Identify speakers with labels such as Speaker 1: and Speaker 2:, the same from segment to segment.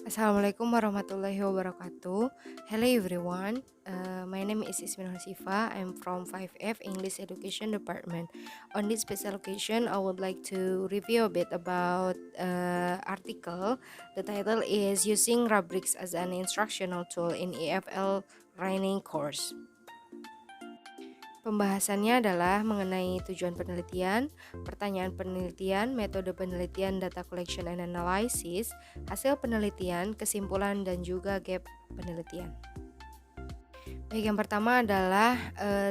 Speaker 1: Assalamualaikum warahmatullahi wabarakatuh. Hello everyone. My name is Ismin Hasifa. I'm from 5F English Education Department. On this special occasion, I would like to review a bit about article. The title is Using Rubrics as an Instructional Tool in EFL Writing Course. Pembahasannya adalah mengenai tujuan penelitian, pertanyaan penelitian, metode penelitian, data collection and analysis, hasil penelitian, kesimpulan, dan juga gap penelitian. Baik, yang pertama adalah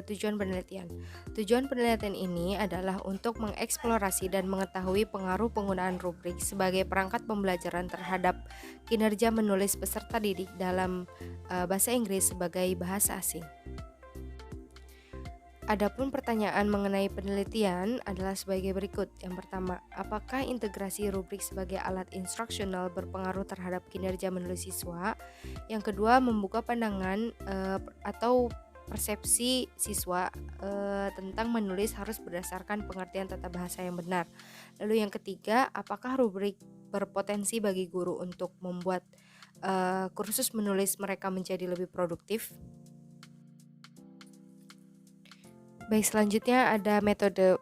Speaker 1: tujuan penelitian. Tujuan penelitian ini adalah untuk mengeksplorasi dan mengetahui pengaruh penggunaan rubrik sebagai perangkat pembelajaran terhadap kinerja menulis peserta didik dalam bahasa Inggris sebagai bahasa asing. Adapun pertanyaan mengenai penelitian adalah sebagai berikut. Yang pertama, apakah integrasi rubrik sebagai alat instruksional berpengaruh terhadap kinerja menulis siswa? Yang kedua, membuka pandangan atau persepsi siswa tentang menulis harus berdasarkan pengertian tata bahasa yang benar. Lalu yang ketiga, apakah rubrik berpotensi bagi guru untuk membuat kursus menulis mereka menjadi lebih produktif? Baik, selanjutnya ada metode.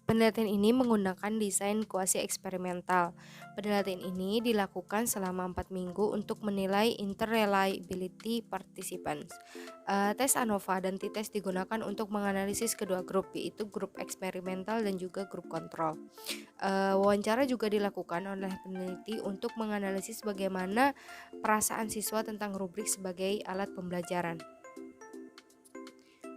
Speaker 1: Penelitian ini menggunakan desain kuasi eksperimental. Penelitian ini dilakukan selama 4 minggu untuk menilai interreliability participants. Tes ANOVA dan T-test digunakan untuk menganalisis kedua grup, yaitu grup eksperimental dan juga grup kontrol. Wawancara juga dilakukan oleh peneliti untuk menganalisis bagaimana perasaan siswa tentang rubrik sebagai alat pembelajaran.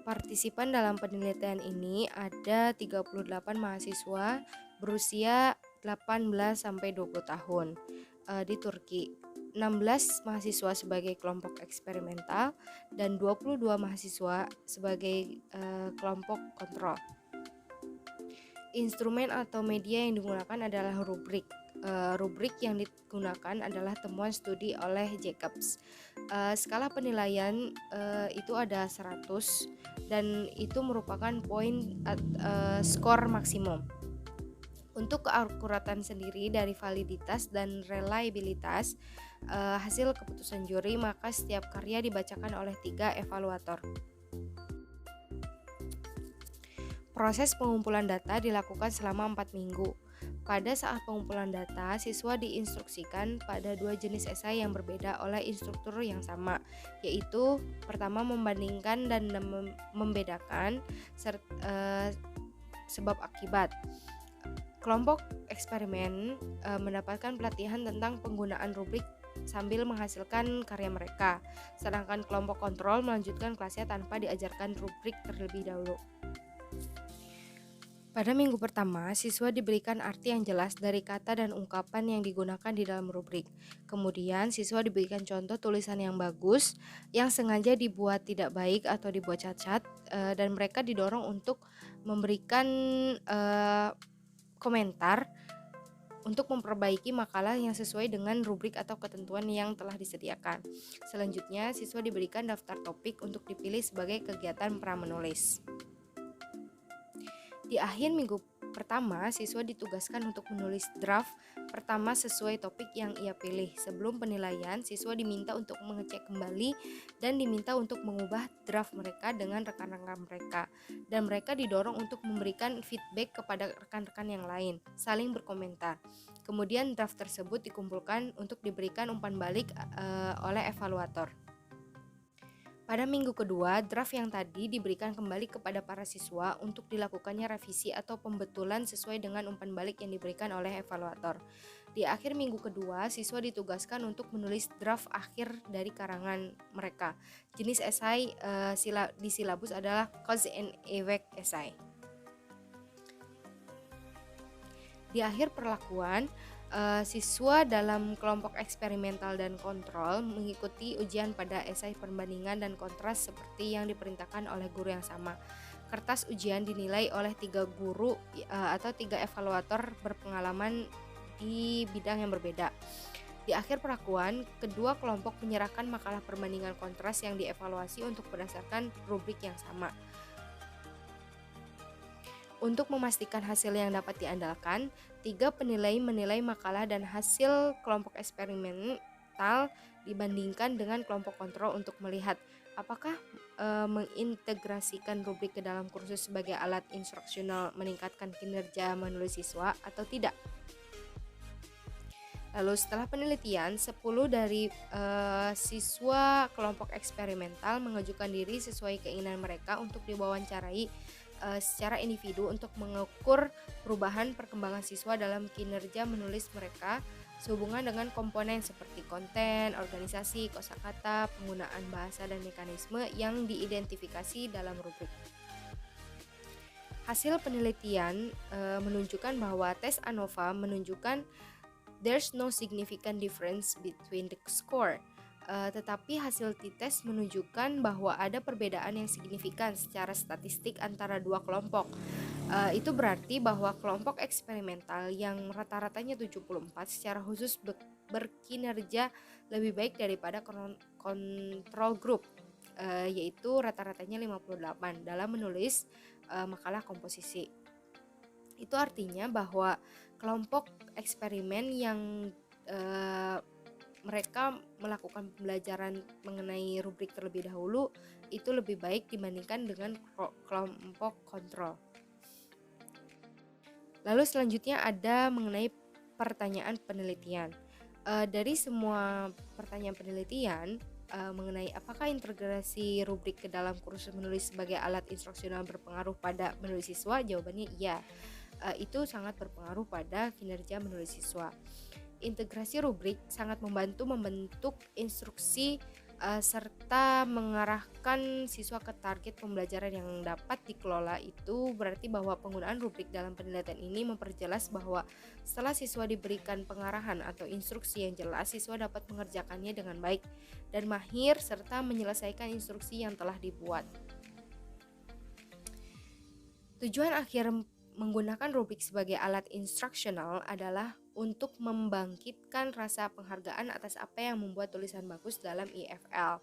Speaker 1: Partisipan dalam penelitian ini ada 38 mahasiswa berusia 18-20 tahun di Turki. 16 mahasiswa sebagai kelompok eksperimental dan 22 mahasiswa sebagai kelompok kontrol. Instrumen atau media yang digunakan adalah rubrik. Rubrik yang digunakan adalah temuan studi oleh Jacobs. Skala penilaian itu ada 100 dan itu merupakan poin skor maksimum. Untuk keakuratan sendiri dari validitas dan reliabilitas hasil keputusan juri, maka setiap karya dibacakan oleh 3 evaluator. Proses pengumpulan data dilakukan selama 4 minggu. Pada saat pengumpulan data, siswa diinstruksikan pada 2 jenis esai yang berbeda oleh instruktur yang sama, yaitu pertama membandingkan dan membedakan sebab akibat. Kelompok eksperimen mendapatkan pelatihan tentang penggunaan rubrik sambil menghasilkan karya mereka, sedangkan kelompok kontrol melanjutkan kelasnya tanpa diajarkan rubrik terlebih dahulu. Pada minggu pertama, siswa diberikan arti yang jelas dari kata dan ungkapan yang digunakan di dalam rubrik. Kemudian, siswa diberikan contoh tulisan yang bagus, yang sengaja dibuat tidak baik atau dibuat cacat, dan mereka didorong untuk memberikan komentar untuk memperbaiki makalah yang sesuai dengan rubrik atau ketentuan yang telah disediakan. Selanjutnya, siswa diberikan daftar topik untuk dipilih sebagai kegiatan pramenulis. Di akhir minggu pertama, siswa ditugaskan untuk menulis draft pertama sesuai topik yang ia pilih. Sebelum penilaian, siswa diminta untuk mengecek kembali dan diminta untuk mengubah draft mereka dengan rekan-rekan mereka. Dan mereka didorong untuk memberikan feedback kepada rekan-rekan yang lain, saling berkomentar. Kemudian draft tersebut dikumpulkan untuk diberikan umpan balik oleh evaluator. Pada minggu kedua, draft yang tadi diberikan kembali kepada para siswa untuk dilakukannya revisi atau pembetulan sesuai dengan umpan balik yang diberikan oleh evaluator. Di akhir minggu kedua, siswa ditugaskan untuk menulis draft akhir dari karangan mereka. Jenis esai di silabus adalah cause and effect esai. Di akhir perlakuan, siswa dalam kelompok eksperimental dan kontrol mengikuti ujian pada esai perbandingan dan kontras seperti yang diperintahkan oleh guru yang sama. Kertas ujian dinilai oleh 3 guru atau 3 evaluator berpengalaman di bidang yang berbeda. Di akhir perlakuan, kedua kelompok menyerahkan makalah perbandingan kontras yang dievaluasi untuk berdasarkan rubrik yang sama. Untuk memastikan hasil yang dapat diandalkan, 3 penilai menilai makalah dan hasil kelompok eksperimen eksperimental dibandingkan dengan kelompok kontrol untuk melihat apakah mengintegrasikan rubrik ke dalam kursus sebagai alat instruksional meningkatkan kinerja menulis siswa atau tidak. Lalu setelah penelitian, 10 dari siswa kelompok eksperimental mengajukan diri sesuai keinginan mereka untuk diwawancarai secara individu untuk mengukur perubahan perkembangan siswa dalam kinerja menulis mereka sehubungan dengan komponen seperti konten, organisasi, kosakata, penggunaan bahasa dan mekanisme yang diidentifikasi dalam rubrik. Hasil penelitian menunjukkan bahwa tes ANOVA menunjukkan there's no significant difference between the score. Tetapi hasil t-test menunjukkan bahwa ada perbedaan yang signifikan secara statistik antara dua kelompok. Itu berarti bahwa kelompok eksperimental yang rata-ratanya 74 secara khusus berkinerja lebih baik daripada kontrol group, yaitu rata-ratanya 58 dalam menulis makalah komposisi. Itu artinya bahwa kelompok eksperimen yang mereka melakukan pembelajaran mengenai rubrik terlebih dahulu itu lebih baik dibandingkan dengan kelompok kontrol. Lalu selanjutnya ada mengenai pertanyaan penelitian. Dari semua pertanyaan penelitian mengenai apakah integrasi rubrik ke dalam kursus menulis sebagai alat instruksional berpengaruh pada menulis siswa, jawabannya iya. Itu sangat berpengaruh pada kinerja menulis siswa. Integrasi rubrik sangat membantu membentuk instruksi serta mengarahkan siswa ke target pembelajaran yang dapat dikelola. Itu berarti bahwa penggunaan rubrik dalam penelitian ini memperjelas bahwa setelah siswa diberikan pengarahan atau instruksi yang jelas, siswa dapat mengerjakannya dengan baik dan mahir serta menyelesaikan instruksi yang telah dibuat. Tujuan akhir menggunakan rubrik sebagai alat instruksional adalah untuk membangkitkan rasa penghargaan atas apa yang membuat tulisan bagus dalam IFL.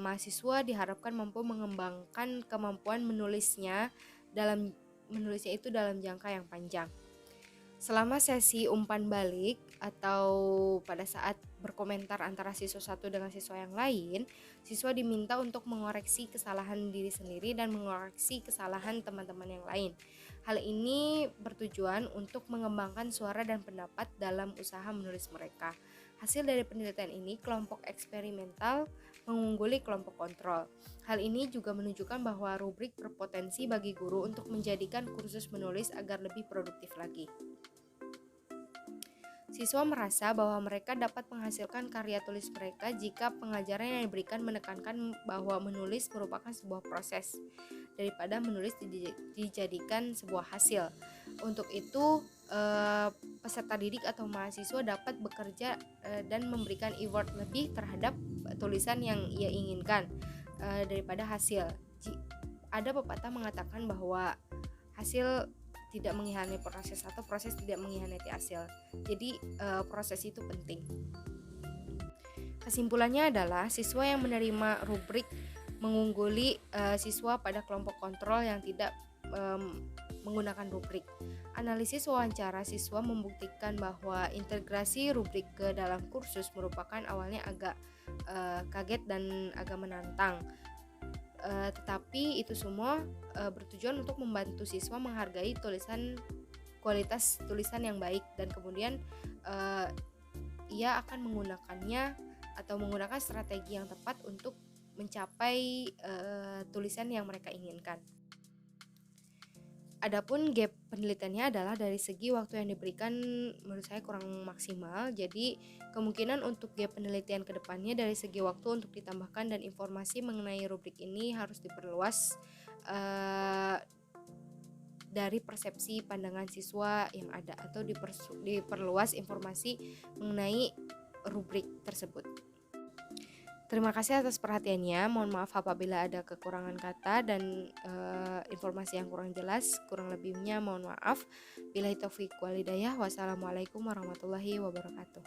Speaker 1: Mahasiswa diharapkan mampu mengembangkan kemampuan menulisnya itu dalam jangka yang panjang. Selama sesi umpan balik atau pada saat berkomentar antara siswa satu dengan siswa yang lain, siswa diminta untuk mengoreksi kesalahan diri sendiri dan mengoreksi kesalahan teman-teman yang lain. Hal ini bertujuan untuk mengembangkan suara dan pendapat dalam usaha menulis mereka. Hasil dari penelitian ini, kelompok eksperimental mengungguli kelompok kontrol. Hal ini juga menunjukkan bahwa rubrik berpotensi bagi guru untuk menjadikan kursus menulis agar lebih produktif lagi. Siswa merasa bahwa mereka dapat menghasilkan karya tulis mereka jika pengajaran yang diberikan menekankan bahwa menulis merupakan sebuah proses daripada menulis dijadikan sebuah hasil. Untuk itu, peserta didik atau mahasiswa dapat bekerja dan memberikan effort lebih terhadap tulisan yang ia inginkan daripada hasil. Ada pepatah mengatakan bahwa hasil tidak mengkhianati proses atau proses tidak mengkhianati hasil. Jadi proses itu penting. Kesimpulannya adalah siswa yang menerima rubrik mengungguli siswa pada kelompok kontrol yang tidak menggunakan rubrik. Analisis wawancara siswa membuktikan bahwa integrasi rubrik ke dalam kursus merupakan awalnya agak kaget dan agak menantang. Tetapi itu semua bertujuan untuk membantu siswa menghargai kualitas tulisan yang baik dan kemudian ia akan menggunakannya atau menggunakan strategi yang tepat untuk mencapai tulisan yang mereka inginkan. Adapun gap penelitiannya adalah dari segi waktu yang diberikan menurut saya kurang maksimal. Jadi kemungkinan untuk gap penelitian ke depannya dari segi waktu untuk ditambahkan dan informasi mengenai rubrik ini harus diperluas dari persepsi pandangan siswa yang ada atau diperluas informasi mengenai rubrik tersebut. Terima kasih atas perhatiannya. Mohon maaf apabila ada kekurangan kata dan informasi yang kurang jelas. Kurang lebihnya mohon maaf. Billahi taufiq wal hidayah. Wassalamualaikum warahmatullahi wabarakatuh.